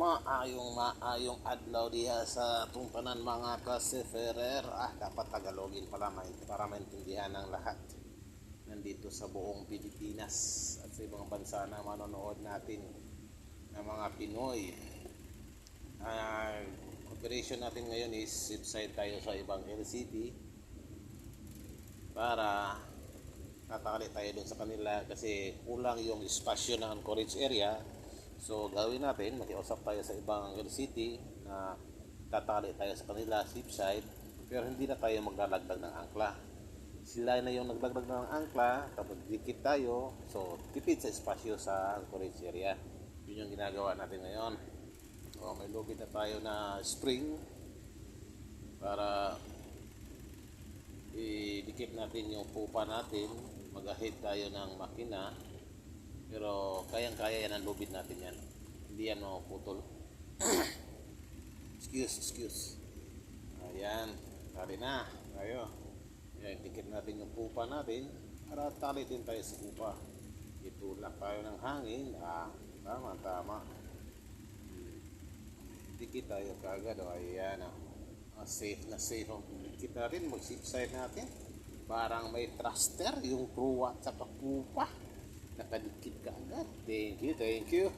Maayong adlaw diha sa tungtanan mga ka-seafarer. Dapat Tagalogin pala para maintindihan ng lahat. Nandito sa buong Pilipinas at sa ibang bansa na manonood natin ng mga Pinoy. Operation natin ngayon is subside tayo sa ibang LCT para tatali tayo dun sa kanila kasi kulang yung espasyo ng anchorage area. So gawin natin, makiusap tayo sa ibang city na tatali tayo sa kanila, shipside, pero hindi na tayo maglalagdag ng angkla. Sila na yung naglagdag ng angkla, tapos dikit tayo, so tipid sa espasyo sa anchorage area. Yun yung ginagawa natin ngayon. So, may lubid na tayo na spring para idikit natin yung pupa natin, mag-ahid tayo ng makina. Pero kayang-kaya yan ang lubid natin yan. Hindi yan maputol. Excuse. Ayan. Tali na. Tayo. Ayan, dikit natin yung pupa natin para tali din tayo sa pupa. Itulak tayo ng hangin. Tama. Dikit tayo kagad. Ayan. Safe na safe ang dikit natin. Mag-shipside natin. Parang may thruster yung pruwa at saka pupa. Nakadikit ka agad. Thank you.